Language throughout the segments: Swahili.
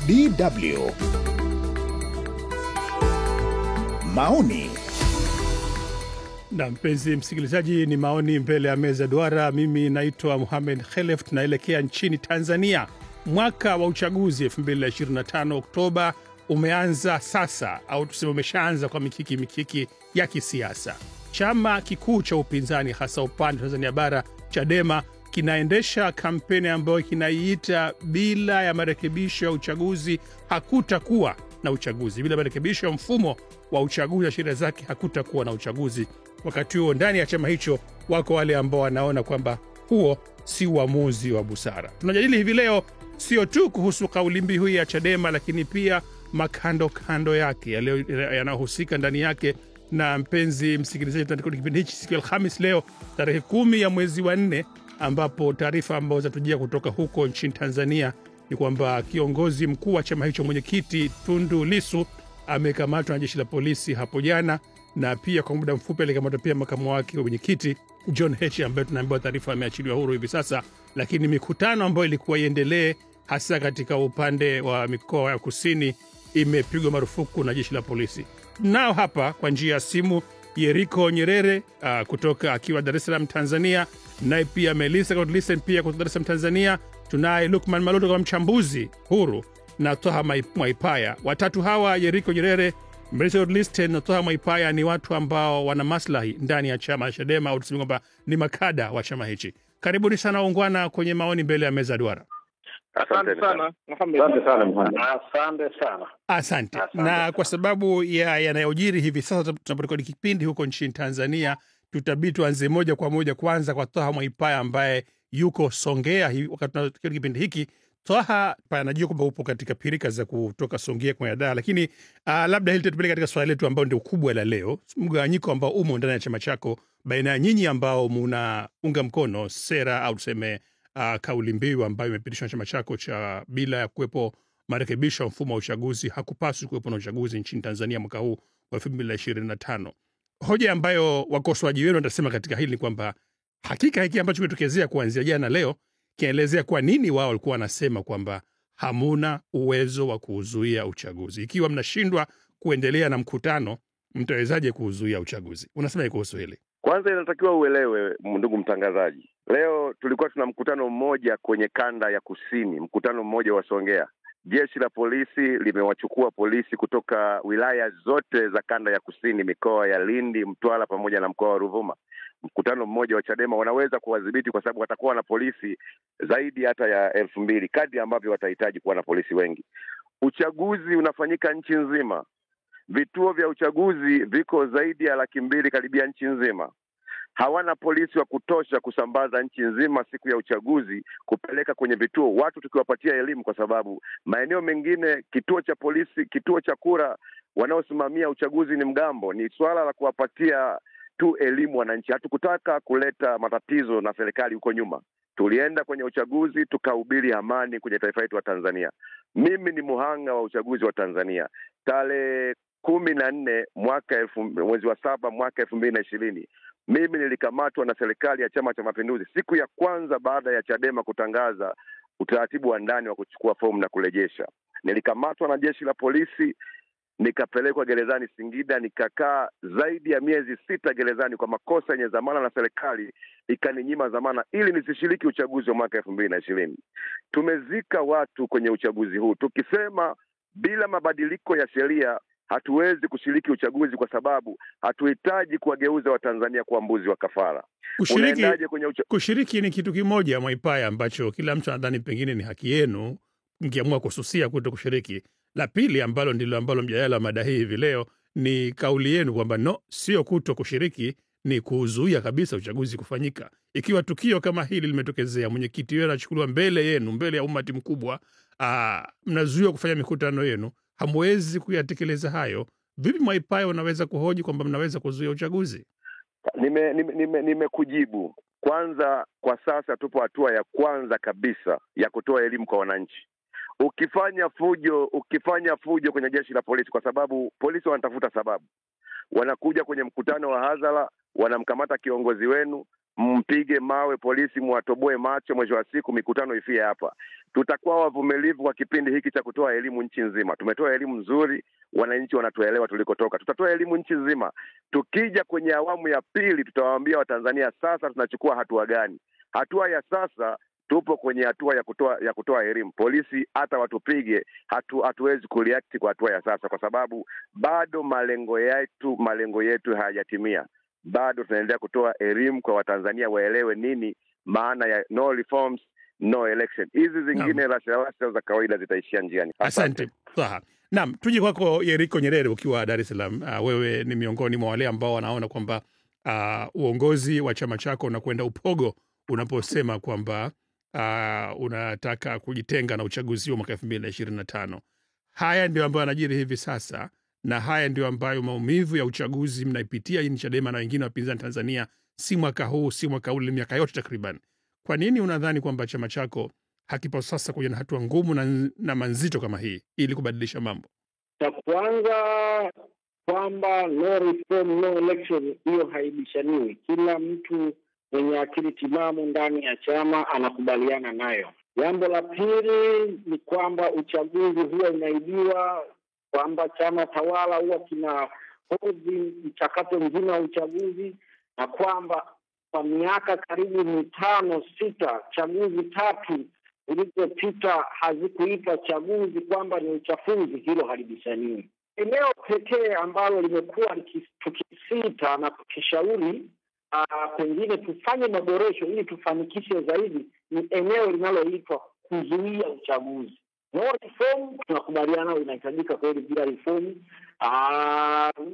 DW. Maoni. Na mpenzi msikilizaji, ni maoni mbele ya meza duara. Mimi naitwa Mohamed Khelef. Tunaelekea nchini Tanzania. Mwaka wa uchaguzi 2025 Oktoba umeanza sasa, au tuseme umeshaanza kwa mikiki ya kisiasa. Chama kikuu cha upinzani hasa upande wa Tanzania bara, Chadema, kinaendesha kampeni ambayo kinaiita bila ya marekebisho ya uchaguzi hakutakuwa na uchaguzi. Bila marekebisho ya mfumo wa uchaguzi na sheria zake hakutakuwa na uchaguzi. Wakati huo ndani ya chama hicho wako wale ambao wanaona kwamba huo si uamuzi wa busara. Tunajadili hivi leo sio tu kuhusu kauli mbiu hii ya Chadema, lakini pia makando yake yanayohusika ndani yake. Na mpenzi msikilizaji, tunataka kipindi hichi siku ya Alhamisi leo tarehe 10 ya mwezi wa 4, ambapo taarifa ambazo zatujia kutoka huko nchini Tanzania ni kwamba kiongozi mkuu wa chama hicho, mwenyekiti Tundu Lissu, amekamatwa na jeshi la polisi hapo jana, na pia kwa muda mfupi alikamatwa pia makamu wake wa mwenyekiti John Heche, ambaye tunaambiwa taarifa ameachiliwa huru hivi sasa. Lakini mikutano ambayo ilikuwa iendelee hasa katika upande wa mikoa ya kusini imepigwa marufuku na jeshi la polisi. Nao hapa kwa njia ya simu Yeriko Nyerere kutoka akiwa Dar es Salaam Tanzania, naye pia Melissa Godlisten pia kutoka Dar es Salaam Tanzania. Tunaye Lukman Maluto kama mchambuzi huru na Toha Mwaipaya. Watatu hawa, Yeriko Nyerere, Melissa Godlisten na Toha Mwaipaya, ni watu ambao wana maslahi ndani ya chama cha Chadema, au tuseme kwamba ni makada wa chama hichi. Karibuni sana ungwana kwenye maoni mbele ya meza duara. Asante sana Mohamed. Asante. Na kwa sababu ya yanayojiri hivi sasa tunaporekodi kipindi huko nchini Tanzania, tutabidi tuanze moja kwa moja kwanza kwa Toha Mwaipaya ambaye yuko Songea wakati tunarekodi kipindi hiki. Toha, najua kwamba upo katika pirika za kutoka Songea kwa Dar, lakini labda hili tutapeleka katika swali letu ambao ndio kubwa la leo, mgawanyiko ambao umo ndani ya chama chako baina ya nyinyi ambao mnaunga mkono sera au tuseme kauli mbiu ambayo imepitishwa na chama chako cha bila ya kuwepo marekebisho ya mfumo wa uchaguzi hakupaswi kuwepo na uchaguzi nchini Tanzania mwaka huu wa 2025. Hoja ambayo wakosoaji wenu wanasema katika hili ni kwamba hakika hiki ambacho kimetokezea kuanzia jana leo kielezea kwa nini wao walikuwa wanasema kwamba hamuna uwezo wa kuzuia uchaguzi. Ikiwa mnashindwa kuendelea na mkutano, mtawezaje kuzuia uchaguzi? Unasema kuhusu hili? Kwanza inatakiwa uelewe, ndugu mtangazaji, leo tulikuwa tuna mkutano mmoja kwenye kanda ya kusini, mkutano mmoja wa Songea. Jeshi la polisi limewachukua polisi kutoka wilaya zote za kanda ya kusini, mikoa ya Lindi, Mtwara pamoja na mkoa wa Ruvuma. Mkutano mmoja wa Chadema wanaweza kuwadhibiti kwa sababu watakuwa na polisi zaidi hata ya 2,000 kadri ambavyo watahitaji kuwa na polisi wengi. Uchaguzi unafanyika nchi nzima. Vituo vya uchaguzi viko zaidi ya 200,000 karibia nchi nzima. Hawana polisi wa kutosha kusambaza nchi nzima siku ya uchaguzi kupeleka kwenye vituo watu tukiwapatia elimu, kwa sababu maeneo mengine kituo cha polisi, kituo cha kura, wanaosimamia uchaguzi ni mgambo. Ni swala la kuwapatia tu elimu wananchi. Hatukutaka kuleta matatizo na serikali huko nyuma. Tulienda kwenye uchaguzi tukahubiri amani kwenye taifa letu la Tanzania. Mimi ni muhanga wa uchaguzi wa Tanzania. Tarehe 14 mwezi wa 7 mwaka 2020 mimi nilikamatwa na serikali ya Chama cha Mapinduzi siku ya kwanza baada ya Chadema kutangaza utaratibu wa ndani wa kuchukua fomu na kurejesha. Nilikamatwa na jeshi la polisi, nikapelekwa gerezani Singida, nikakaa zaidi ya miezi 6 gerezani kwa makosa yenye dhamana, na serikali ikaninyima dhamana ili nisishiriki uchaguzi wa mwaka 2020. Tumezika watu kwenye uchaguzi huu. Tukisema bila mabadiliko ya sheria hatuwezi kushiriki uchaguzi, kwa sababu hatuhitaji kuwageuza Watanzania kuwa mbuzi wa kafara. Kushiriki ni kitu kimoja, Mwaipaya, ambacho kila mtu anadhani pengine ni haki yenu mkiamua kususia kuto kushiriki. La pili ambalo ndilo ambalo mjadala wa mada hii hivi leo ni kauli yenu kwamba sio kuto kushiriki, ni kuzuia kabisa uchaguzi kufanyika. Ikiwa tukio kama hili limetokezea, mwenyekiti wenu anachukuliwa mbele yenu, mbele ya umati mkubwa, mnazuia kufanya mikutano yenu, hamwezi kuyatekeleza hayo. Vipi Mwaipaya unaweza kuhoji kwamba mnaweza kuzuia uchaguzi? Nimekujibu. Kwanza, kwa sasa tupo hatua ya kwanza kabisa ya kutoa elimu kwa wananchi. Ukifanya fujo kwenye jeshi la polisi, kwa sababu polisi wanatafuta sababu, wanakuja kwenye mkutano wa hadhara, wanamkamata kiongozi wenu, mpige mawe polisi, mwatoboe macho, mwisho wa siku mikutano ifie hapa. Tutakuwa wavumilivu kwa kipindi hiki cha kutoa elimu nchi nzima. Tumetoa elimu nzuri, wananchi wanatuelewa tulikotoka. Tutatoa elimu nchi nzima. Tukija kwenye awamu ya pili, tutawaambia Watanzania sasa tunachukua hatua gani. Hatua ya sasa, tupo kwenye hatua ya kutoa elimu. Polisi hata watupige, hatuwezi kureact kwa hatua ya sasa, kwa sababu bado malengo yetu hayajatimia. Bado tunaendelea kutoa elimu kwa Watanzania waelewe nini maana ya no reforms no election. Hizi zingine rasha za kawaida zitaishia njiani. Asante. Sawa. Naam, tuje kwako Yeriko Nyerere ukiwa Dar es Salaam. Wewe ni miongoni mwa wale ambao wanaona kwamba uongozi wa chama chako unakwenda upogo unaposema kwamba unataka kujitenga na uchaguzi wa mwaka 2025. Haya ndio ambayo yanajiri hivi sasa, na haya ndio ambayo maumivu ya uchaguzi mnaipitia ni Chadema na wengine wapinzani Tanzania, si mwaka huu, si mwaka ule, miaka yote takriban. Kwa nini unadhani kwamba chama chako hakipo sasa kuja na hatua ngumu na manzito kama hii ili kubadilisha mambo? Cha kwanza kwamba no reform no election, hiyo haibishaniwi. Kila mtu mwenye akili timamu ndani ya chama anakubaliana nayo. Jambo la pili ni kwamba uchaguzi huwa unaibiwa, kwamba chama tawala huwa kina hozi mchakato mzima wa uchaguzi, na kwamba kwa miaka karibu 5-6 chaguzi 3 zilizopita hazikuitwa chaguzi, kwamba ni uchafuzi. Hilo halibishaniwi. Eneo pekee ambalo limekuwa tukisita na tukishauri pengine tufanye maboresho ili tufanikishe zaidi ni eneo linaloitwa kuzuia uchaguzi. No reform, tunakubaliana inahitajika kweli, bila reform.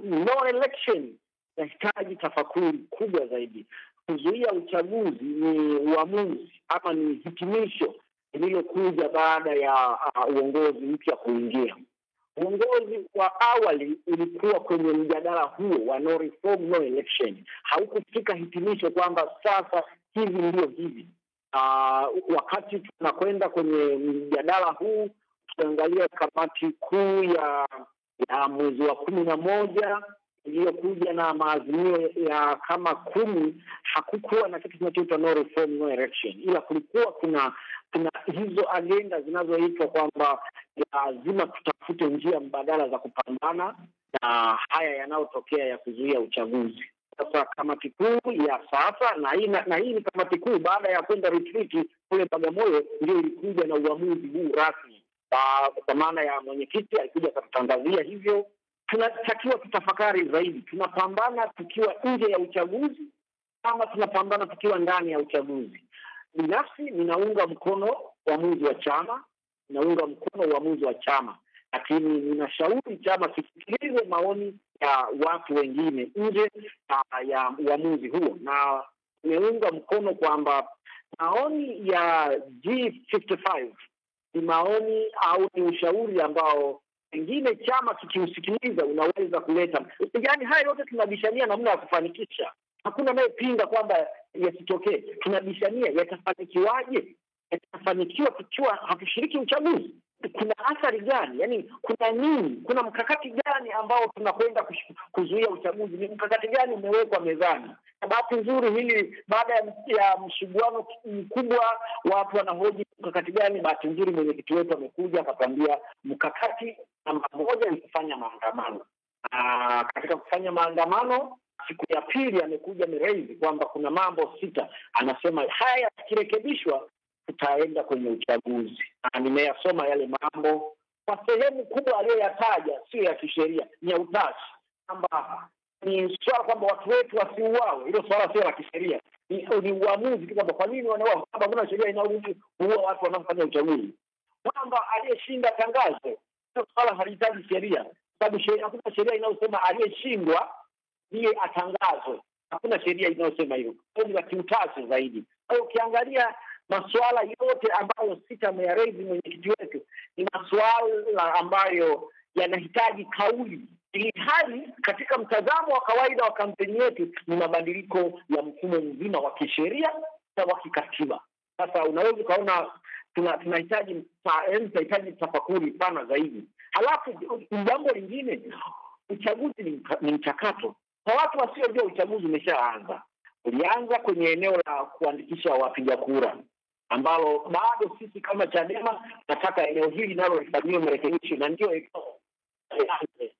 No election, inahitaji tafakuri kubwa zaidi. Kuzuia uchaguzi ni uamuzi ama ni hitimisho lililokuja baada ya uongozi mpya kuingia. Uongozi wa awali ulikuwa kwenye mjadala huo wa no reform no election. Haukufika hitimisho kwamba sasa hivi ndio hivi. Wakati tunakwenda kwenye mjadala huu, tunaangalia kamati kuu ya mwezi wa 11 iliyokuja na maazimio ya kama 10, hakukuwa na kitu kinachoitwa no reform no election, ila kulikuwa kuna hizo agenda zinazoitwa kwamba lazima tutafute njia mbadala za kupambana na haya yanayotokea ya kuzuia uchaguzi. Sasa kamati kuu ya sasa na hii ni kamati kuu baada ya kwenda retreat kule Bagamoyo, ndio ilikuja na uamuzi huu rasmi. Kwa maana ya mwenyekiti alikuja kutangazia hivyo. Tunatakiwa tutafakari zaidi, tunapambana tukiwa nje ya uchaguzi ama tunapambana tukiwa ndani ya uchaguzi. Binafsi ninaunga mkono uamuzi wa chama, lakini ninashauri chama kisikilize maoni ya watu wengine nje ya uamuzi huo, na nimeunga mkono kwamba maoni ya G55 ni maoni au ni ushauri ambao pengine chama kikiusikiliza unaweza kuleta. Yaani haya yote tunabishania namna ya kufanikisha. Hakuna anayepinga kwamba yasitokee. Tunabishania yatafanikiwaje? Yatafanikiwa tukiwa hatushiriki uchaguzi? Kuna athari gani? Yaani kuna nini? Kuna mkakati gani ambao tunakwenda kuzuia uchaguzi? Ni mkakati gani umewekwa mezani? Bahati nzuri hili baada ya msuguano mkubwa watu wanahoji mkakati gani. Bahati nzuri mwenyekiti wetu amekuja akatambia mkakati namba 1 ni kufanya maandamano. Katika kufanya maandamano siku ya pili amekuja mirezi kwamba kuna mambo 6. Anasema haya yakirekebishwa tutaenda kwenye uchaguzi. Nimeyasoma yale mambo, kwa sehemu kubwa aliyoyataja sio ya kisheria, ni ya utashi, kwamba ni swala kwamba watu wetu wasiuawe. Hilo swala sio la kisheria, ni uamuzi kwamba kwa nini wanauawa, kwamba kuna sheria inayoruhusu kuua watu wanaofanya uchaguzi, kwamba aliyeshinda tangazo. Hilo swala halihitaji sheria, sababu hakuna sheria inayosema aliyeshindwa ndiye atangazwe. Hakuna sheria inayosema hivyo. Ni la kiutashi zaidi. Kwa hiyo ukiangalia masuala yote ambayo ameyareji mwenyekiti wetu ni masuala ambayo yanahitaji kauli, ili hali katika mtazamo wa kawaida wa kampeni yetu ni mabadiliko ya mfumo mzima wa kisheria na wa kikatiba. Sasa unaweza ukaona tunahitaji tafakuri pana zaidi. Halafu jambo lingine, uchaguzi ni mchakato. Kwa watu wasiojua uchaguzi umeshaanza. ulianza kwenye eneo la kuandikisha wapiga kura, ambalo bado sisi kama Chadema nataka eneo hili nalo lifanyiwe marekebisho, na ndio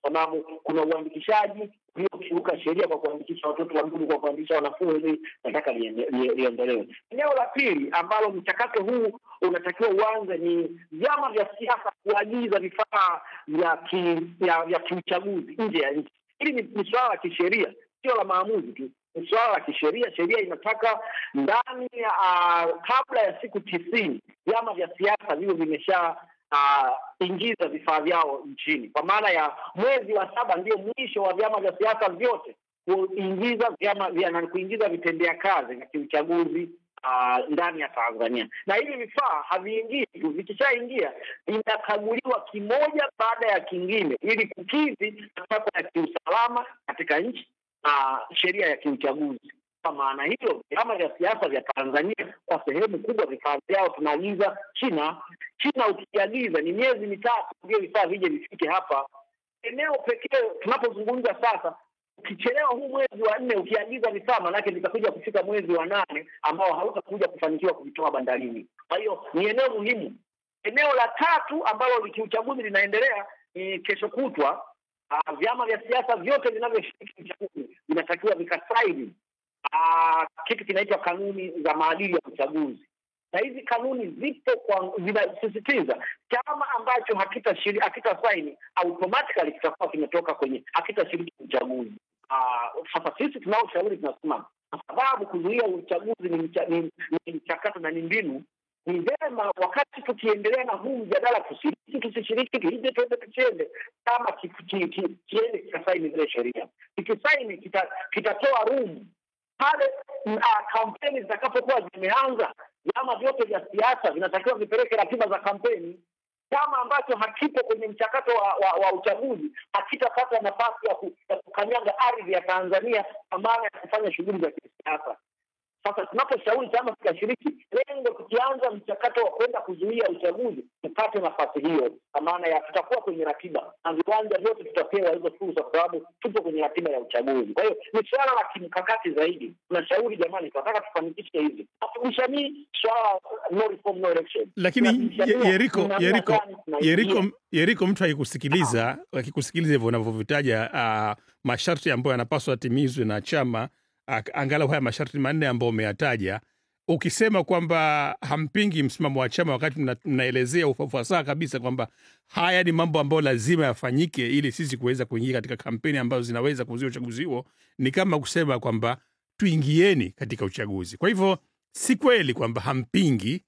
sababu kuna uandikishaji uliokiuka sheria kwa kuandikisha watoto wadogo, kwa kuandikisha wanafunzi, nataka liendelee. Eneo la pili ambalo mchakato huu unatakiwa uanze ni vyama vya siasa kuagiza vifaa vya kiuchaguzi nje ya nchi. Hili ni swala la kisheria, sio la maamuzi tu, ni swala la kisheria. Sheria inataka ndani kabla ya siku 90 vyama vya siasa vile vimesha ingiza vifaa vyao nchini. Kwa maana ya mwezi wa 7 ndio mwisho wa vyama vya siasa vyote kuingiza vitendea kazi vya kiuchaguzi ndani ya Tanzania. Na hivi vifaa haviingii tu, vikishaingia vinakaguliwa kimoja baada ya kingine ili kukidhi matakwa ya kiusalama katika nchi sheria ya kiuchaguzi. Kwa maana hiyo vyama vya siasa vya Tanzania kwa sehemu kubwa vifaa vyao tunaagiza China. Ukiagiza ni miezi mitatu ndio vifaa vije vifike hapa. Eneo pekee tunapozungumza sasa, ukichelewa huu mwezi wa 4 ukiagiza vifaa, manake vitakuja kufika mwezi wa 8 ambao hautakuja kufanikiwa kuvitoa bandarini. Kwa hiyo ni eneo muhimu. Eneo la tatu ambalo kiuchaguzi linaendelea ni kesho kutwa. Vyama vya siasa vyote vinavyoshiriki uchaguzi vinatakiwa vikasaini kitu kinaitwa kanuni za maadili ya uchaguzi. Na hizi kanuni zipo zinasisitiza chama ambacho hakitasaini automatically kitakuwa kimetoka kwenye hakitashiriki uchaguzi. Sasa sisi tunaoshauri tunasema, kwa sababu kuzuia uchaguzi ni mchakato na ni mbinu, ni vema wakati tukiendelea na huu mjadala tusishiriki, tuende tuchende kama kiende kikasaini zile sheria. Kikisaini kitatoa room pale kampeni zitakapokuwa zimeanza. Vyama vyote vya siasa vinatakiwa vipeleke ratiba za kampeni. Chama ambacho hakipo kwenye mchakato wa uchaguzi hakitapata nafasi ya kukanyaga ardhi ya Tanzania kwa maana ya kufanya shughuli za kisiasa. Sasa tunaposhauri chama kikashiriki, lengo tukianza mchakato wa kwenda kuzuia uchaguzi tupate nafasi hiyo, kwa maana ya tutakuwa kwenye ratiba na viwanja vyote tutapewa hizo fursa, kwa sababu tupo kwenye ratiba ya uchaguzi. Kwa hiyo ni swala la kimkakati zaidi. Tunashauri jamani, tunataka tufanikishe hizi. Hatubishani swala no reform no election. Lakini Yeriko, mtu akikusikiliza hivyo unavyovitaja masharti ambayo yanapaswa yatimizwe na chama, angalau haya masharti 4 ambayo umeyataja, ukisema kwamba hampingi msimamo wa chama wakati mnaelezea ufasaha kabisa kwamba haya ni mambo ambayo lazima yafanyike ili sisi kuweza kuingia katika kampeni ambazo zinaweza kuzuia uchaguzi huo, ni kama kusema kwamba tuingieni katika uchaguzi. Kwa hivyo si kweli kwamba hampingi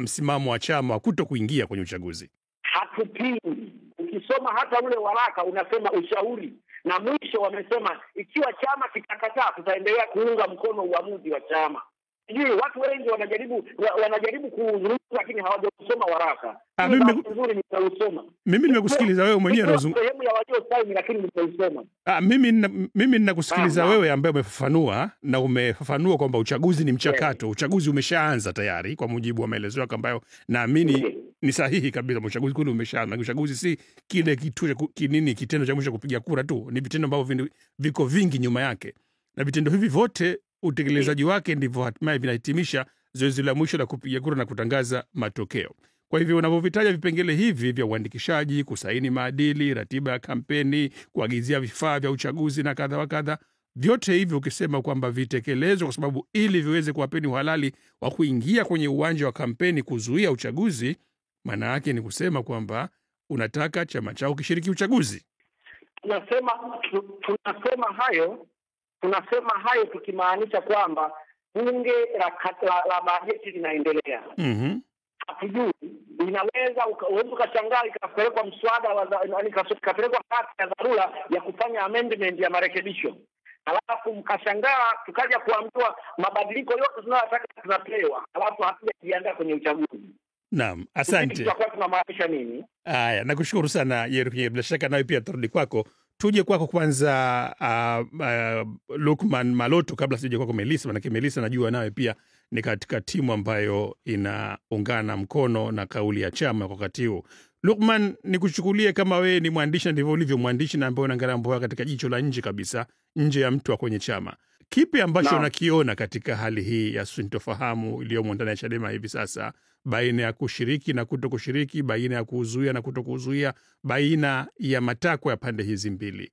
msimamo wa chama wa kuto kuingia kwenye uchaguzi. Hatupingi. Ukisoma hata ule waraka unasema ushauri, na mwisho wamesema ikiwa chama kitakataa tutaendelea kuunga mkono uamuzi wa chama. Sijui watu wengi wanajaribu kuzungumza lakini hawajasoma waraka. Mimi nimekusikiliza wewe mwenyewe sehemu ya waliosaini, lakini nimeusoma. Mimi ninakusikiliza wewe ambaye umefafanua kwamba uchaguzi ni mchakato. Uchaguzi umeshaanza tayari kwa mujibu wa maelezo yako ambayo naamini ni sahihi kabisa. Uchaguzi kule umeshaanza. Uchaguzi si kile kitendo cha mwisho kupiga kura tu, ni vitendo ambavyo viko vingi nyuma yake, na vitendo hivi vote utekelezaji wake ndivyo hatimaye vinahitimisha zoezi la mwisho la kupiga kura na kutangaza matokeo. Kwa hivyo unapovitaja vipengele hivi vya uandikishaji, kusaini maadili, ratiba ya kampeni, kuagizia vifaa vya uchaguzi na kadha wa kadha, vyote hivi ukisema kwamba vitekelezwe kwa sababu ili viweze kuwapeni uhalali wa kuingia kwenye uwanja wa kampeni kuzuia uchaguzi, maana yake ni kusema kwamba unataka chama chao kishiriki uchaguzi. Tunasema hayo tukimaanisha kwamba bunge la bajeti linaendelea. Hatujui, inaweza ukashangaa ikapelekwa mswada ikapelekwa hati ya dharura ya kufanya amendment ya marekebisho, alafu mkashangaa tukaja kuambiwa mabadiliko yote tunayotaka tunapewa, alafu hatujajiandaa kwenye uchaguzi. Naam, asante. Tutakuwa tunamaanisha nini? Haya, nakushukuru sana Yeriko. Bila shaka nawe pia turudi kwako. Tuje kwako kwanza Lukman Maloto kabla sije kwako Melissa, maana Melissa najua nawe pia ni katika timu ambayo inaungana mkono na kauli ya chama kwa wakati huu. Lukman, nikuchukulie kama wewe ni mwandishi, ndivyo ulivyo mwandishi na ambaye unaangalia mambo katika jicho la nje kabisa, nje ya mtu wa kwenye chama. Kipi ambacho unakiona katika hali hii ya sintofahamu iliyomo ndani ya Chadema hivi sasa, baina ya kushiriki na kutokushiriki, baina ya kuzuia na kutokuzuia, baina ya matakwa ya pande hizi mbili?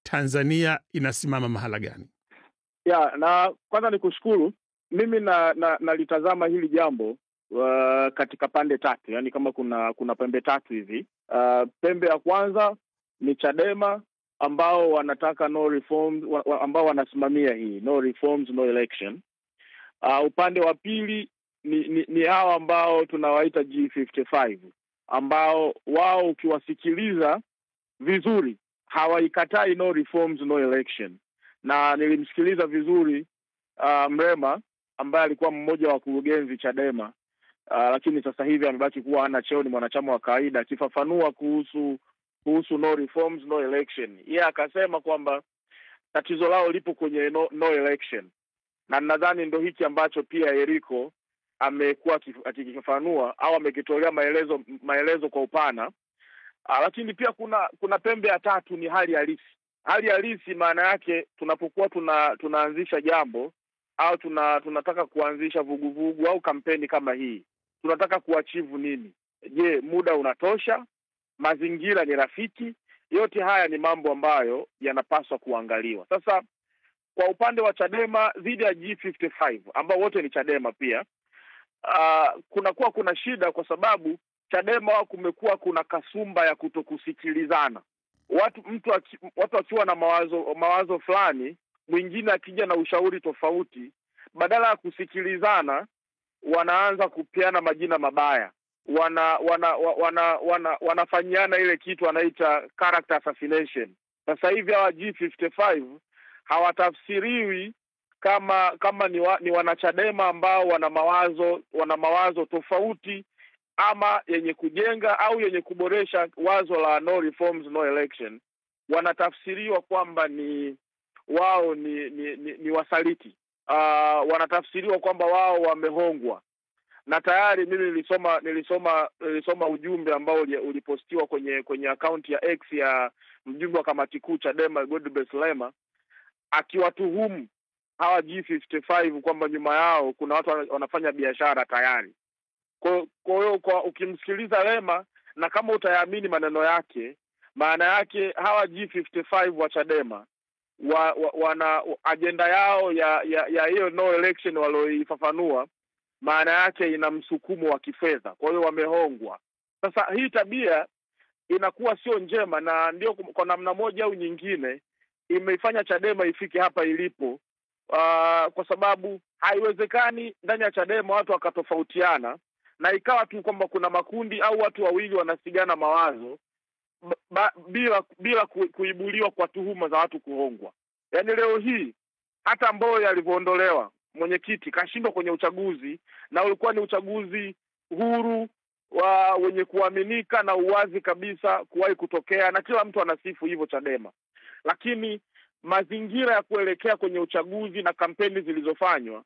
Tanzania inasimama mahala gani? Na kwanza nikushukuru. Mimi nalitazama hili jambo katika pande tatu, yani kama kuna pembe tatu hivi. Pembe ya kwanza ni Chadema ambao wanataka no reforms, ambao wanasimamia hii no reforms no election. Upande wa pili ni hao ambao tunawaita G55 ambao wao ukiwasikiliza vizuri hawaikatai no reforms no election. Na nilimsikiliza vizuri Mrema ambaye alikuwa mmoja wa kurugenzi Chadema, lakini sasa hivi amebaki kuwa hana cheo, ni mwanachama wa kawaida, akifafanua kuhusu no reforms no election. Yeye akasema kwamba tatizo lao lipo kwenye no election, na nadhani ndio hiki ambacho pia Yeriko amekuwa akikifafanua au amekitolea maelezo kwa upana. Lakini pia kuna pembe ya tatu, ni hali halisi. Hali halisi maana yake tunapokuwa tunaanzisha jambo au tunataka kuanzisha vuguvugu au kampeni kama hii, tunataka kuachieve nini? Je, muda unatosha? Mazingira ni rafiki? Yote haya ni mambo ambayo yanapaswa kuangaliwa. Sasa kwa upande wa Chadema dhidi ya G55 ambao wote ni Chadema pia, kuna shida kwa sababu Chadema kumekuwa kuna kasumba ya kutokusikilizana. Watu wakiwa na mawazo fulani, mwingine akija na ushauri tofauti, badala ya kusikilizana wanaanza kupeana majina mabaya. Wanafanyiana ile kitu wanaita character assassination. Sasa hivi hawa G55 hawatafsiriwi kama ni wanachadema ambao wana mawazo tofauti ama yenye kujenga au yenye kuboresha wazo la no reforms no election. Wanatafsiriwa kwamba wao ni wasaliti. Wanatafsiriwa kwamba wao wamehongwa. Na tayari mimi nilisoma ujumbe ambao ulipostiwa kwenye akaunti ya X ya mjumbe wa kamati kuu Chadema Godbless Lema, akiwatuhumu hawa G55 kwamba nyuma yao kuna watu wanafanya biashara tayari. Kwa hiyo ukimsikiliza Lema na kama utayaamini maneno yake, maana yake hawa G55 wa Chadema wana agenda yao ya hiyo no election walioifafanua, maana yake ina msukumo wa kifedha. Kwa hiyo wamehongwa. Sasa hii tabia inakuwa sio njema, na ndio kwa namna moja au nyingine imeifanya Chadema ifike hapa ilipo. Kwa sababu haiwezekani ndani ya Chadema watu wakatofautiana na ikawa tu kwamba kuna makundi au watu wawili wanasigana mawazo bila kuibuliwa kwa tuhuma za watu kuhongwa. Yaani leo hii hata Mbowe alivyoondolewa, mwenyekiti kashindwa kwenye uchaguzi, na ulikuwa ni uchaguzi huru wenye kuaminika na uwazi kabisa kuwahi kutokea, na kila mtu anasifu hivyo Chadema. Lakini mazingira ya kuelekea kwenye uchaguzi na kampeni zilizofanywa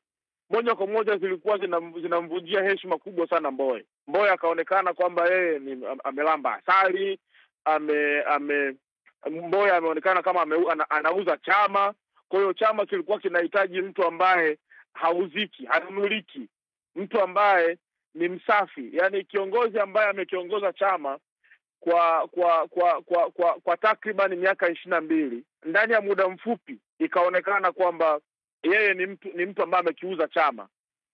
moja kwa moja zilikuwa zinamvunjia heshima kubwa sana Mbowe. Mbowe akaonekana kwamba yeye amelamba asali, Mbowe ameonekana kama anauza chama. Kwa hiyo chama kilikuwa kinahitaji mtu ambaye hauziki, hanunuliki, mtu ambaye ni msafi, yani kiongozi ambaye amekiongoza chama kwa takriban miaka 22. Ndani ya muda mfupi ikaonekana kwamba yeye ni mtu ambaye amekiuza chama.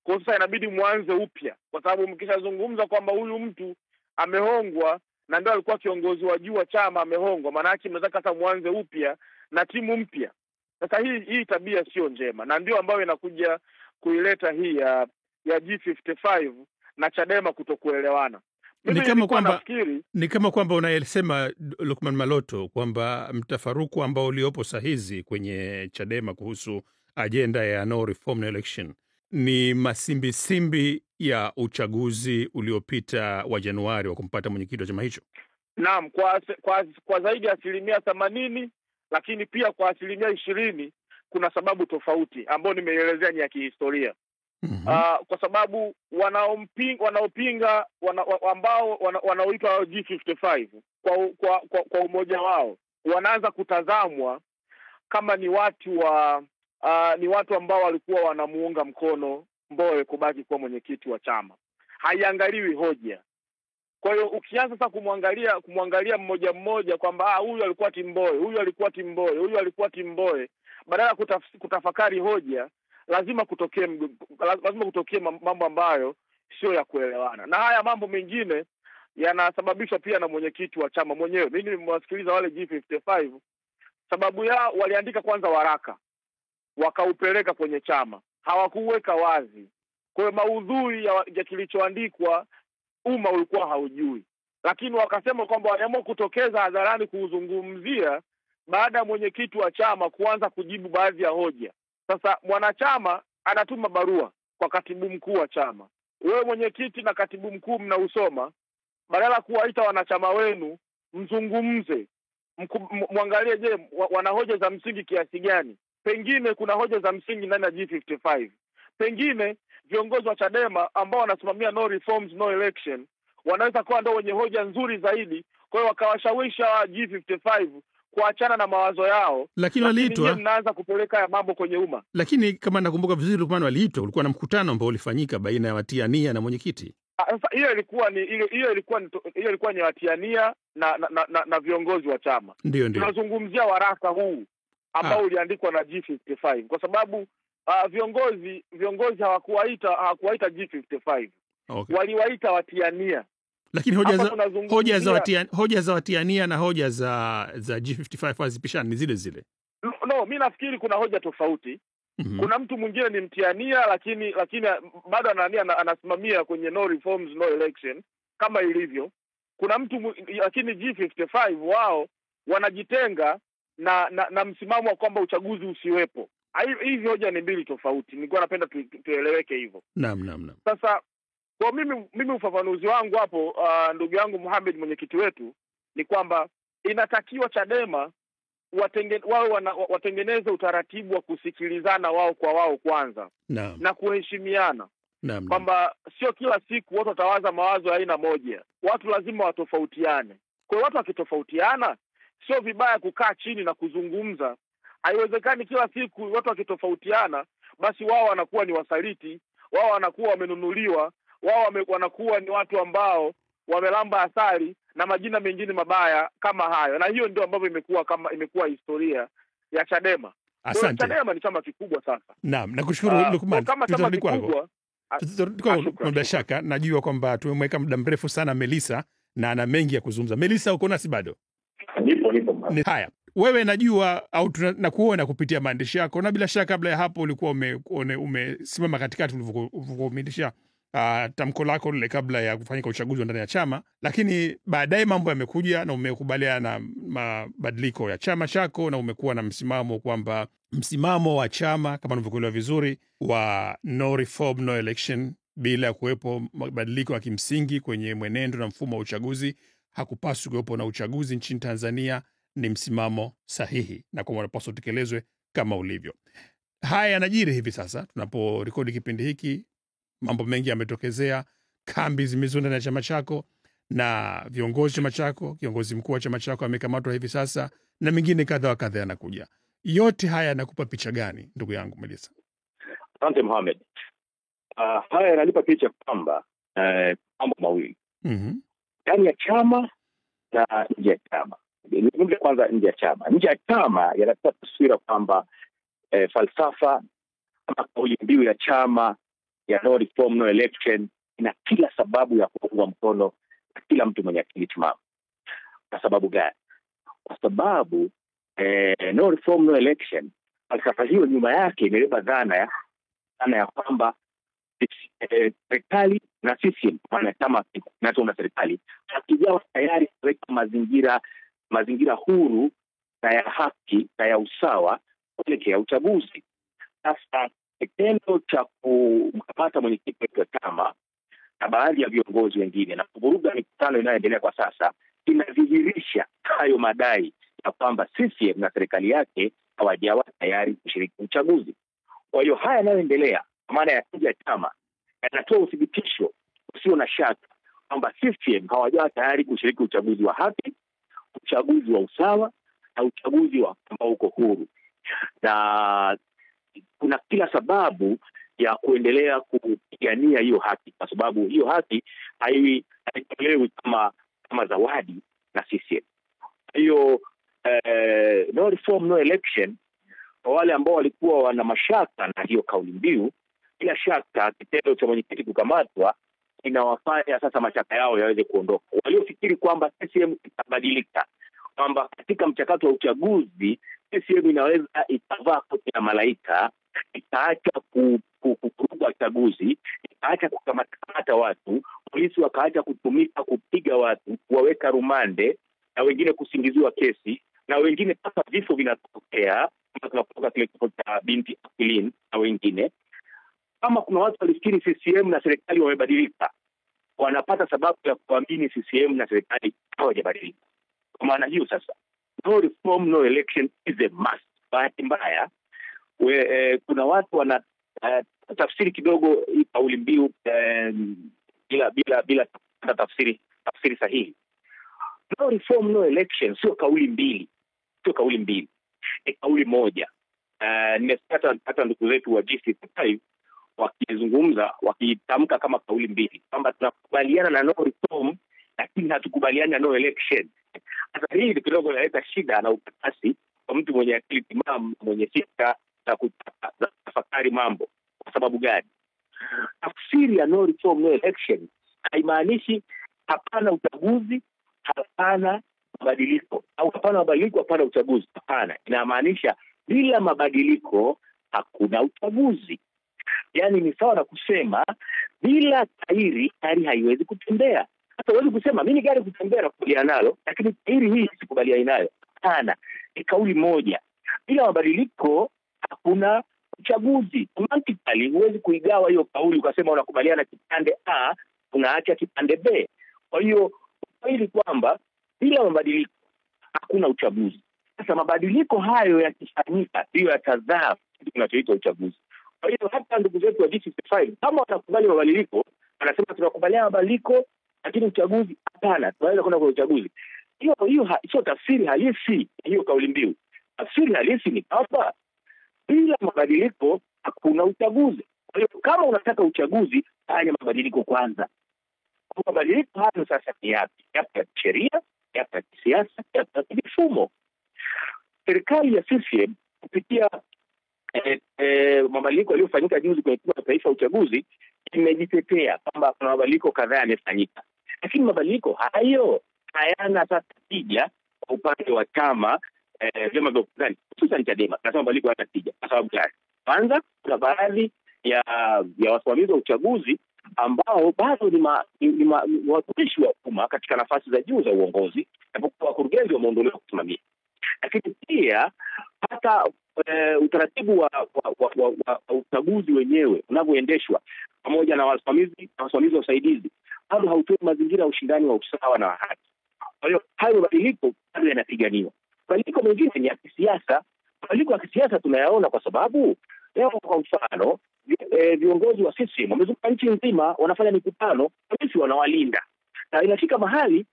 Kwa sasa inabidi muanze upya, kwa sababu mkishazungumza kwamba huyu mtu amehongwa na ndio alikuwa kiongozi wa juu wa chama amehongwa, maana yake mnataka sasa muanze upya na timu mpya. Sasa hii tabia sio njema, na ndio ambayo inakuja kuileta hii ya G55 na Chadema kutokuelewana. Ni kama kwamba unayesema Lukman Maloto kwamba mtafaruku ambao uliopo sahizi kwenye Chadema kuhusu agenda ya no reform no election ni masimbisimbi ya uchaguzi uliopita wa Januari wa kumpata mwenyekiti wa chama hicho. Naam, kwa zaidi ya 80%, lakini pia kwa 20% kuna sababu tofauti ambayo nimeelezea ni ya kihistoria. Kwa sababu wanaopinga ambao wanaoitwa G55 kwa umoja wao wanaanza kutazamwa kama ni watu ni watu ambao walikuwa wanamuunga mkono Mbowe kubaki kuwa mwenyekiti wa chama. Haiangaliwi hoja. Kwa hiyo ukianza sasa kumwangalia mmoja mmoja kwamba huyu alikuwa timu Mbowe, huyu alikuwa timu Mbowe, huyu alikuwa timu Mbowe, badala ya kutafakari hoja, lazima kutokee mambo ambayo sio ya kuelewana. Na haya mambo mengine yanasababishwa pia na mwenyekiti wa chama mwenyewe. Mimi nimewasikiliza wale G55, sababu yao waliandika kwanza waraka wakaupeleka kwenye chama, hawakuweka wazi. Kwa hiyo maudhui ya kilichoandikwa umma ulikuwa haujui, lakini wakasema kwamba waliamua kutokeza hadharani kuuzungumzia baada ya mwenyekiti wa chama kuanza kujibu baadhi ya hoja. Sasa mwanachama anatuma barua kwa katibu mkuu wa chama, wewe mwenyekiti na katibu mkuu mnausoma, badala kuwaita wanachama wenu mzungumze, mwangalie je wana hoja za msingi kiasi gani. Pengine kuna hoja za msingi ndani ya G55. Pengine viongozi wa Chadema ambao wanasimamia no reforms no election wanaweza kuwa ndio wenye hoja nzuri zaidi, kwa hiyo wakawashawisha G55 kuachana na mawazo yao. Lakini waliitwa, mnaanza kupeleka ya mambo kwenye umma. Lakini kama nakumbuka vizuri, Lukman, waliitwa, ulikuwa na mkutano ambao ulifanyika baina ya watiania na mwenyekiti. Sasa hiyo ilikuwa ni watiania na viongozi wa chama. Ndio. Tunazungumzia waraka huu ambao uliandikwa na G55 kwa sababu viongozi hawakuwaita G55. Okay. Waliwaita watiania. Lakini hoja za watiania na hoja za G55 hazipishani, ni zile zile. No, mimi nafikiri kuna hoja tofauti. Kuna mtu mwingine ni mtiania lakini bado anasimamia kwenye no reforms no election kama ilivyo. Kuna mtu lakini G55 wao wanajitenga na msimamo wa kwamba uchaguzi usiwepo. Hizi hoja ni mbili tofauti. Nilikuwa napenda tueleweke hivyo. Naam. Sasa kwa mimi ufafanuzi wangu hapo, ndugu yangu Mohamed, mwenyekiti wetu, ni kwamba inatakiwa Chadema watengeneze utaratibu wa kusikilizana wao kwa wao kwanza. Na kuheshimiana. Kwamba sio kila siku watu watawaza mawazo ya aina moja. Watu lazima watofautiane. Kwa hiyo watu wakitofautiana, sio vibaya kukaa chini na kuzungumza. Haiwezekani kila siku watu wakitofautiana basi wao wanakuwa ni wasaliti, wao wanakuwa wamenunuliwa, wao wanakuwa ni watu ambao wamelamba asali na majina mengine mabaya kama hayo. Na hiyo ndio ambavyo imekuwa historia ya Chadema. Asante. Chadema ni chama kikubwa sasa. Naam, nakushukuru Lukman. Kama chama kikubwa, bila shaka najua kwamba tumemweka muda mrefu sana Melissa na ana mengi ya kuzungumza. Melissa, uko nasi bado? Nipo. Haya, wewe najua au tunakuona kupitia maandishi yako, na bila shaka kabla ya hapo ulikuwa umesimama katikati ulivyokumilisha tamko lako lile kabla ya kufanyika uchaguzi ndani ya chama, lakini baadaye mambo yamekuja na umekubaliana na mabadiliko ya chama chako na umekuwa na msimamo kwamba msimamo wa chama kama unavyokuelewa vizuri wa no reform no election, bila ya kuwepo mabadiliko ya kimsingi kwenye mwenendo na mfumo wa uchaguzi, hakupaswi kuwepo na uchaguzi nchini Tanzania, ni msimamo sahihi na kwamba unapaswa utekelezwe kama ulivyo. Haya yanajiri hivi sasa tunaporekodi kipindi hiki. Mambo mengi yametokezea, kambi zimezunda na chama chako na viongozi chama chako, kiongozi mkuu wa chama chako amekamatwa hivi sasa na mengine kadha wa kadha yanakuja. Yote haya yanakupa picha gani, ndugu yangu Melissa? Asante Mohamed. Haya yananipa picha kwamba mambo mawili. Ndani ya chama na nje ya chama. Ndio kwanza nje ya chama. Nje ya chama yanatoa taswira kwamba falsafa ama kauli mbiu ya chama ya no reform no election ina kila sababu ya kuungwa mkono na kila mtu mwenye akili timamu. Kwa sababu gani? Kwa sababu no reform no election, falsafa hiyo nyuma yake imebeba dhana ya kwamba serikali na CCM, maana chama na serikali hakijawa tayari kuweka mazingira huru na ya haki na ya usawa kuelekea uchaguzi. Sasa kitendo cha kumkamata mwenyekiti wa chama na baadhi ya viongozi wengine na kuvuruga mikutano inayoendelea kwa sasa inadhihirisha hayo madai ya kwamba CCM na serikali yake hawajawa tayari kushiriki uchaguzi. Kwa hiyo haya yanayoendelea kwa maana ya nje ya chama yanatoa uthibitisho usio na shaka kwamba CCM hawajawa tayari kushiriki uchaguzi wa haki, uchaguzi wa usawa na uchaguzi ambao uko huru. Na kuna kila sababu ya kuendelea kupigania hiyo haki, kwa sababu hiyo haki haitolewi kama zawadi na CCM. Hiyo no reform no election, kwa wale ambao walikuwa wana mashaka na hiyo kauli mbiu, bila shaka kitendo cha mwenyekiti kukamatwa inawafanya sasa mashaka yao yaweze kuondoka. Waliofikiri kwamba CCM itabadilika, kwamba katika mchakato wa uchaguzi CCM inaweza itavaa koti la malaika, itaacha kukuruga uchaguzi, itaacha kukamata watu, polisi wakaacha kutumika kupiga watu, kuwaweka rumande, na wengine kusingiziwa kesi, na wengine sasa vifo vinatokea kama tunapotoka kile kifo cha binti Akilin na wengine. Kama kuna watu walifikiri CCM na serikali wamebadilika, wanapata sababu ya kuamini CCM na serikali hawajabadilika. Kwa maana hiyo sasa, no reform no election is a must. Bahati mbaya kuna watu wana tafsiri kidogo hii kauli mbiu bila tafsiri sahihi. No reform no election sio kauli mbili, ni kauli moja. Nimesikia hata ndugu zetu wa G55 wakizungumza, wakitamka kama kauli mbili, kwamba tunakubaliana na no reform lakini hatukubaliani na no election. Sasa hii kidogo inaleta shida na ukakasi kwa mtu mwenye akili timamu, mwenye fikra na kutafakari mambo. Kwa sababu gani? Tafsiri ya no reform no election haimaanishi hapana uchaguzi, hapana mabadiliko, au hapana mabadiliko, hapana uchaguzi. Hapana, inamaanisha bila mabadiliko hakuna uchaguzi. Yaani ni sawa na kusema bila tairi gari haiwezi kutembea. Hata huwezi kusema mimi gari kutembea na kubaliana nalo, lakini tairi hii sikubaliani nayo. Hapana, ni kauli moja. Bila mabadiliko hakuna uchaguzi. Automatically huwezi kuigawa hiyo kauli ukasema unakubaliana kipande A unaacha kipande B. Kwa hiyo ili kwamba bila mabadiliko hakuna uchaguzi. Sasa mabadiliko hayo yakifanyika ndio yatazaa kitu kinachoitwa uchaguzi. Kwa hiyo hata ndugu zetu wa G55 kama wanakubali mabadiliko, wanasema tunakubaliana mabadiliko lakini uchaguzi hapana, tunaweza kwenda kwa uchaguzi. Hiyo sio tafsiri halisi hiyo kauli mbiu. Tafsiri halisi ni kwamba bila mabadiliko hakuna uchaguzi. Kwa hiyo kama unataka uchaguzi, fanya mabadiliko kwanza. Kwa mabadiliko hayo sasa ni yapi? Yapi ya sheria, yapi ya kisiasa, yapi ya mifumo. Serikali ya CCM kupitia mabadiliko yaliyofanyika juzi kwenye Tume ya Taifa ya Uchaguzi imejitetea kwamba kuna mabadiliko kadhaa yamefanyika. Lakini mabadiliko hayo hayana sasa tija kwa upande wa chama vyama vya upinzani, hususan Chadema. Nasema mabadiliko hayana tija kwa sababu gani? Kwanza, kuna baadhi ya wasimamizi wa uchaguzi ambao bado ni watumishi wa umma katika nafasi za juu za uongozi, japokuwa wakurugenzi wameondolewa kusimamia. Lakini pia hata utaratibu wa uchaguzi wenyewe unavyoendeshwa pamoja na wasimamizi wa usaidizi bado hautoi mazingira ya ushindani wa usawa na haki. Kwa hiyo hayo mabadiliko bado yanapiganiwa. Mabadiliko mengine ni ya kisiasa. Mabadiliko ya kisiasa tunayaona kwa sababu leo kwa mfano viongozi wa CCM wamezunguka nchi nzima, wanafanya mikutano, polisi wanawalinda. Na inafika mahali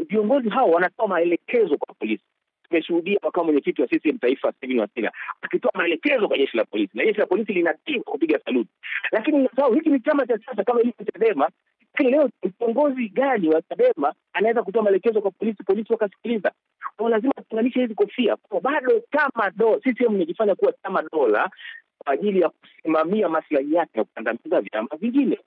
viongozi hao wanatoa maelekezo kwa polisi. Tumeshuhudia kama mwenyekiti wa CCM taifa Steven Wasira akitoa maelekezo kwa jeshi la polisi, na jeshi la polisi linatii kupiga saluti. Lakini sababu hiki ni chama cha siasa kama ilivyo Chadema, lakini leo kiongozi gani wa Chadema anaweza kutoa maelekezo kwa polisi wakasikiliza? Kwa lazima tuunganishe hizi kofia. Kwa bado chama CCM inajifanya kuwa chama dola kwa ajili ya kusimamia maslahi yake na kukandamiza vyama vingine.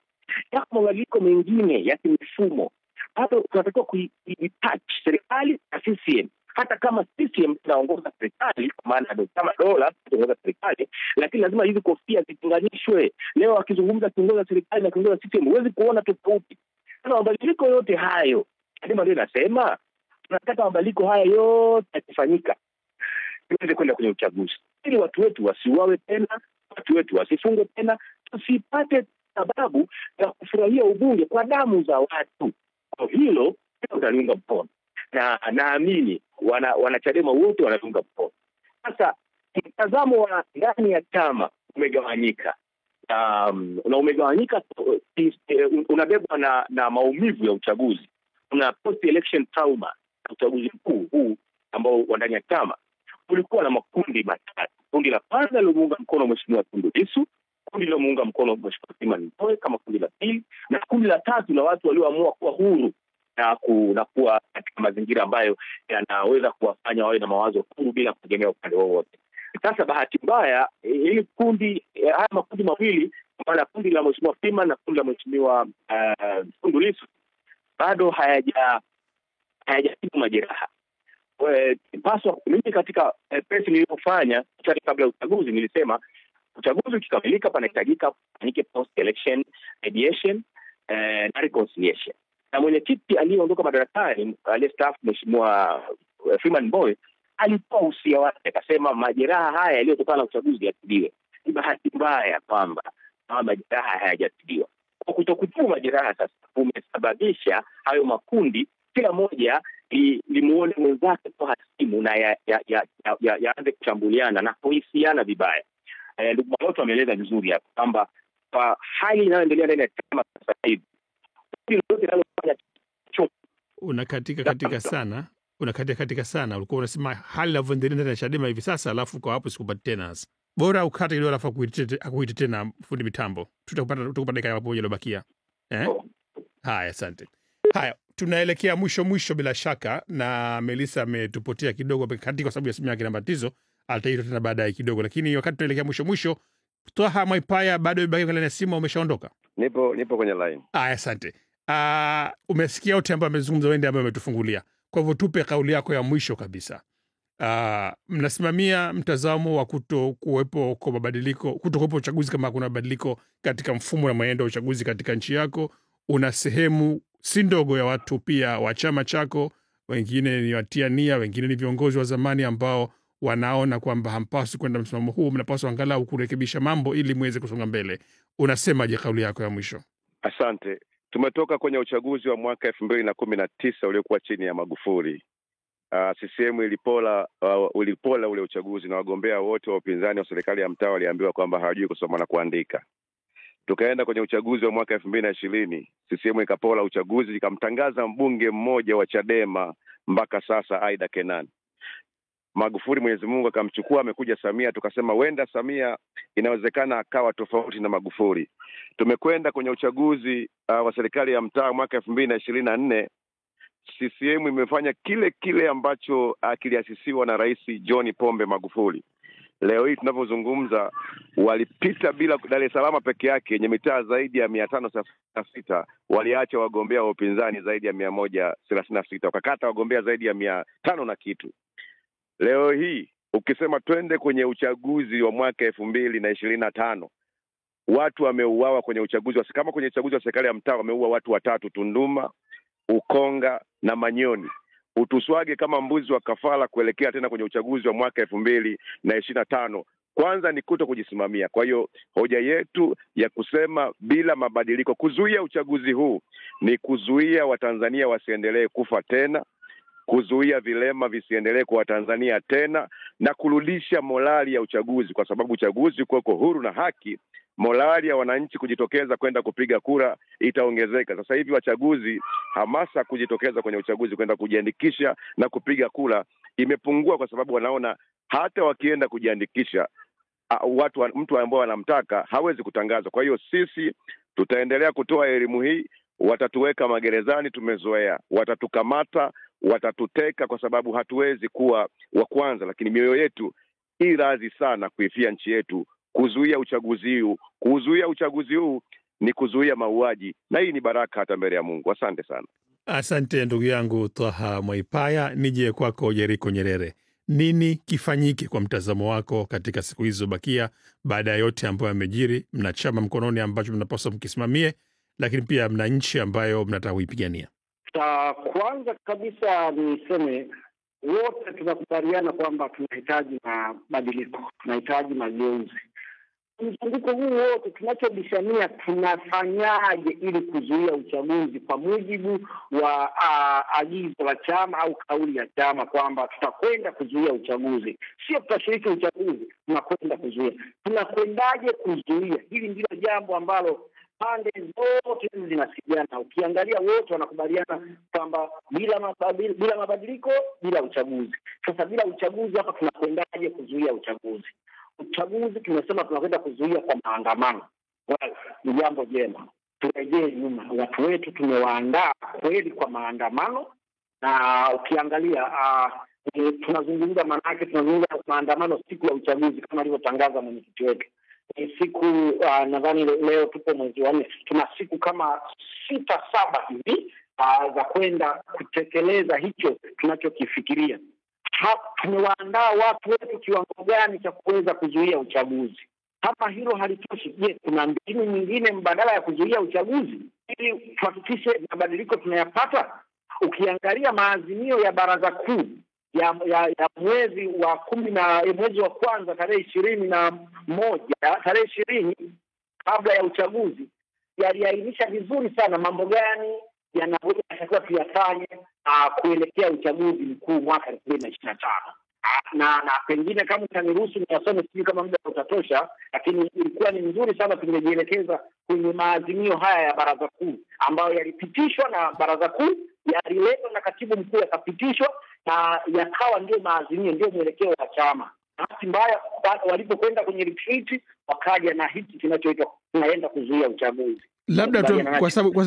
Yako mabadiliko mengine ya mifumo. Hapo tunatakiwa kuidetach serikali na CCM. Hata kama CCM inaongoza serikali, kwa maana ndio kama dola inaongoza serikali, lakini lazima hizi kofia zitenganishwe. Leo akizungumza kiongozi wa serikali na kiongozi wa CCM, huwezi kuona tofauti. Sasa mabadiliko yote hayo, ndio nasema tunataka mabadiliko haya yote yakifanyika tuweze kwenda kwenye uchaguzi, ili watu wetu wasiuawe tena, watu wetu wasifungwe tena, tusipate sababu ya kufurahia ubunge kwa damu za watu. Kwa hilo tutaliunga mkono, na naamini wanachadema wote wanaunga mkono. Sasa mtazamo wa ndani ya chama umegawanyika, na umegawanyika unabebwa na maumivu ya uchaguzi. Kuna post election trauma ya uchaguzi mkuu huu ambao ndani ya chama. kulikuwa na makundi matatu. Kundi la kwanza lilomuunga mkono Mheshimiwa Tundu Lissu, kundi lilomuunga mkono Mheshimiwa Freeman Mbowe kama kundi la pili, na kundi la tatu la watu walioamua kuwa huru na kuwa katika mazingira ambayo yanaweza kuwafanya wawe na mawazo huru bila kutegemea upande wowote. Sasa bahati mbaya hili kundi, haya makundi mawili, maana kundi la Mheshimiwa Freeman na kundi la Mheshimiwa Tundu Lissu, bado hayajatibu majeraha. Mimi katika press niliyofanya kabla ya uchaguzi nilisema uchaguzi ukikamilika panahitajika kufanyike post election mediation na reconciliation. Na mwenyekiti aliyeondoka madarakani aliyestaafu Mheshimiwa Freeman Mbowe alitoa usia wake, akasema majeraha haya yaliyotokana na uchaguzi yatibiwe. Ni bahati mbaya kwamba majeraha hayajatibiwa. Kwa kutokutibu majeraha sasa umesababisha hayo makundi kila moja limuone mwenzake kwa hasimu na yaanze kushambuliana na kuhisiana vibaya. Ndugu Maloto ameeleza vizuri hapo kwamba kwa hali inayoendelea ndani ya chama sasa hivi unakatika sana. Ulikuwa unasema hali inavyoendelea ndani ya Chadema hivi sasa, alafu kwa hapo sikupata tena. Bora ukate ile alafu akuite tena fundi mitambo. Tutakupata dakika hapo moja iliyobakia. Haya, asante. Haya, tunaelekea mwisho bila shaka, na Melissa ametupotea kidogo katika kwa sababu ya simu yake na matatizo. Ataitwa tena baadaye kidogo, lakini wakati tunaelekea mwisho Twaha Mwaipaya bado ibaki kwenye simu, umeshaondoka? Nipo kwenye line. Haya, asante. Umesikia yote ambayo amezungumza wende ambayo ametufungulia. Kwa hivyo tupe kauli yako ya mwisho kabisa. Mnasimamia mtazamo wa kutokuwepo kwa mabadiliko, kutokuwepo uchaguzi kama kuna mabadiliko katika mfumo na mwenendo wa uchaguzi katika nchi yako. Una sehemu si ndogo ya watu pia wa chama chako, wengine ni watiania, wengine ni viongozi wa zamani ambao wanaona kwamba hampaswi kwenda msimamo huu, mnapaswa angalau kurekebisha mambo ili muweze kusonga mbele. Unasemaje kauli yako ya mwisho? Asante. Tumetoka kwenye uchaguzi wa mwaka 2019 uliokuwa chini ya Magufuli. CCM ulipola ule uchaguzi na wagombea wote wa upinzani wa serikali ya mtaa waliambiwa kwamba hawajui kusoma na kuandika. Tukaenda kwenye uchaguzi wa mwaka 2020, CCM ikapola uchaguzi, ikamtangaza mbunge mmoja wa Chadema mpaka sasa, Aida Kenani. Magufuli Mwenyezi Mungu akamchukua, amekuja Samia, tukasema wenda Samia inawezekana akawa tofauti na Magufuli. Tumekwenda kwenye uchaguzi wa serikali ya mtaa mwaka 2024. CCM imefanya kile ambacho kiliasisiwa na Rais John Pombe Magufuli. Leo hii tunavyozungumza, walipita bila Dar es Salaam peke yake yenye mitaa zaidi ya 536, waliacha wagombea wa upinzani zaidi ya 136, wakakata wagombea zaidi ya 500 na kitu. Leo hii ukisema twende kwenye uchaguzi wa mwaka 2025, watu wameuawa kwenye uchaguzi kama kwenye uchaguzi wa serikali ya mtaa wameua watu 3: Tunduma, Ukonga na Manyoni. Utuswage kama mbuzi wa kafara kuelekea tena kwenye uchaguzi wa mwaka 2025. Kwanza ni kuto kujisimamia. Kwa hiyo hoja yetu ya kusema bila mabadiliko, kuzuia uchaguzi huu ni kuzuia Watanzania wasiendelee kufa tena, kuzuia vilema visiendelee kwa Watanzania tena, na kurudisha morali ya uchaguzi, kwa sababu uchaguzi uko huru na haki. Morali ya wananchi kujitokeza kwenda kupiga kura itaongezeka. Sasa hivi wachaguzi, hamasa kujitokeza kwenye uchaguzi kwenda kujiandikisha na kupiga kura imepungua, kwa sababu wanaona hata wakienda kujiandikisha mtu ambaye wanamtaka hawezi kutangazwa. Kwa hiyo sisi tutaendelea kutoa elimu hii. Watatuweka magerezani, tumezoea. Watatukamata, watatuteka, kwa sababu hatuwezi kuwa wa kwanza, lakini mioyo yetu irazi sana kuifia nchi yetu. Kuzuia uchaguzi huu ni kuzuia mauaji, na hii ni baraka hata mbele ya Mungu. Asante sana. Asante ndugu yangu Twaha Mwaipaya. Nije kwako Jeriko Nyerere. Nini kifanyike kwa mtazamo wako katika siku hizo bakia, baada ya yote ambayo yamejiri? Mna chama mkononi ambacho mnapaswa mkisimamie, lakini pia mna nchi ambayo mnataka kuipigania. Kwanza kabisa niseme wote tunakubaliana kwamba tunahitaji mabadiliko, tunahitaji mageuzi. Mzunguko huu wote tunachobishania tunafanyaje ili kuzuia uchaguzi kwa mujibu wa agizo la chama au kauli ya chama kwamba tutakwenda kuzuia uchaguzi. Sio tutashiriki uchaguzi, tunakwenda kuzuia. Tunakwendaje kuzuia? Hili ndilo jambo ambalo pande zote hizi zinasikiana. Ukiangalia wote wanakubaliana kwamba bila mabadiliko, bila uchaguzi. Sasa bila uchaguzi hapa tunakwendaje kuzuia uchaguzi? Uchaguzi tumesema tunakwenda kuzuia kwa maandamano. Ni jambo jema. Turejee nyuma. Watu wetu tumewaandaa kweli kwa maandamano, na ukiangalia tunazungumza maandamano siku ya uchaguzi kama alivyotangaza mwenyekiti wetu. Ni siku nadhani leo tupo mwezi wa 4, tuna siku kama 6-7 hivi za kwenda kutekeleza hicho tunachokifikiria. Tumewaandaa watu wetu kiwango gani cha kuweza kuzuia uchaguzi? Kama hilo halitoshi, je, kuna mbinu nyingine mbadala ya kuzuia uchaguzi ili tuhakikishe mabadiliko tunayapata? Ukiangalia maazimio ya Baraza Kuu ya mwezi wa 10 mwezi wa kwanza tarehe 20 kabla ya uchaguzi, yaliainisha vizuri sana mambo gani yanatakiwa tuyafanye kuelekea uchaguzi mkuu mwaka 2025. Na pengine kama utaniruhusu niasome, sijui kama muda utatosha, lakini ilikuwa ni nzuri sana tungejielekeza kwenye maazimio haya ya Baraza Kuu ambayo yalipitishwa na Baraza Kuu, yaliletwa na Katibu Mkuu, yakapitishwa na yakawa ndio maazimio, ndio mwelekeo wa chama. Hati mbaya walipokwenda kwenye retreat wakaja na hiki kinachoitwa tunaenda kuzuia uchaguzi. Labda kwa sababu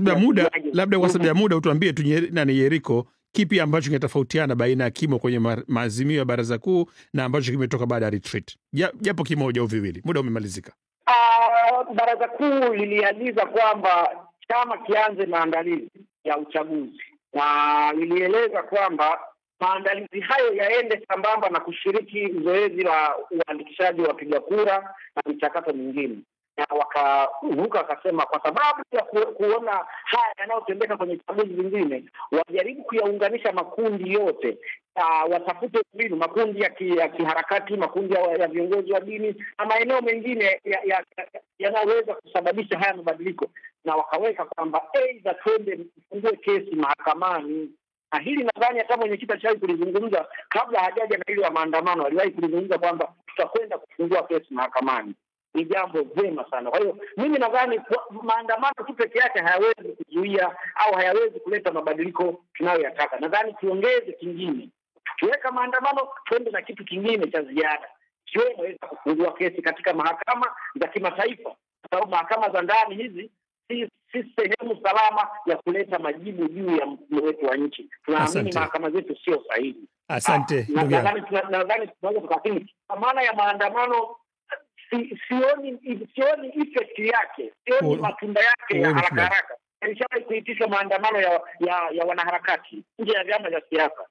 ya muda utuambie tu nani Yeriko, kipi ambacho kinatofautiana baina ya kimo kwenye maazimio ya Baraza Kuu na ambacho kimetoka baada ya retreat? Japo kimoja au viwili. Muda umemalizika. Baraza Kuu liliagiza kwamba chama kianze maandalizi ya uchaguzi, na lilieleza kwamba maandalizi hayo yaende sambamba na kushiriki zoezi la uandikishaji wa wapiga kura na michakato mingine. Na wakasema kwa sababu ya kuona haya yanayotendeka kwenye chaguzi zingine, wajaribu kuyaunganisha makundi yote, watafute mbinu, makundi ya kiharakati, makundi ya viongozi wa dini na maeneo mengine yanaweza kusababisha haya mabadiliko, na wakaweka kwamba aidha twende kufungue kesi mahakamani. Na hili nadhani hata mwenyekiti alishawahi kulizungumza kabla hajaja na ile ya maandamano, aliwahi kulizungumza kwamba tutakwenda kufungua kesi mahakamani. Ni jambo jema sana. Kwa hiyo mimi nadhani maandamano tu peke yake hayawezi kuzuia au hayawezi kuleta mabadiliko tunayoyataka. Nadhani tuongeze kingine. Tukiweka maandamano, twende na kitu kingine cha ziada. Tuweze kufungua kesi katika mahakama za kimataifa, kwa sababu mahakama za ndani hizi si sehemu salama ya kuleta majibu juu ya mfumo wetu wa nchi. Tunaamini mahakama zetu sio sahihi. Asante. Nadhani tunaweza tukafini kwa maana ya maandamano. Sioni effect yake, sioni matunda yake ya haraka. Alishawahi kuitisha maandamano ya wanaharakati nje ya vyama vya siasa,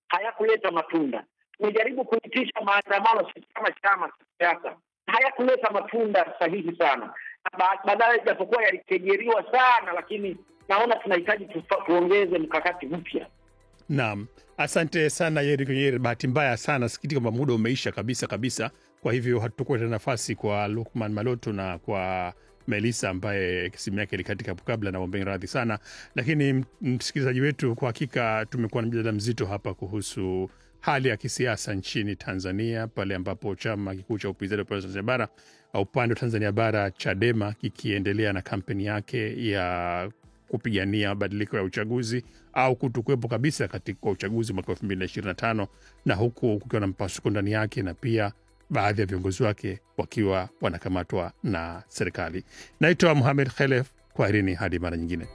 hayakuleta matunda. Tumejaribu kuitisha maandamano kama chama cha siasa, hayakuleta matunda sahihi sana. Badala japokuwa yalikejeliwa sana, lakini naona tunahitaji tuongeze mkakati mpya. Naam, asante sana Yeriko. Bahati mbaya sana sikiti kwamba muda umeisha kabisa. Kwa hivyo hatukuwa na nafasi kwa Lukman Maloto na kwa Melissa ambaye simu yake ilikatika hapo kabla, na waombe radhi sana. Lakini msikilizaji wetu, kwa hakika tumekuwa na mjadala mzito hapa kuhusu hali ya kisiasa nchini Tanzania, pale ambapo chama kikuu cha upinzani wa Tanzania Bara au upande wa Tanzania Bara Chadema kikiendelea na kampeni yake ya kupigania mabadiliko ya uchaguzi au kutokuwepo kabisa katika uchaguzi mwaka 2025, na huku kukiwa na mpasuko ndani yake na pia baadhi ya viongozi wake wakiwa wanakamatwa na serikali. Naitwa Mohamed Khelef, kwaherini hadi mara nyingine.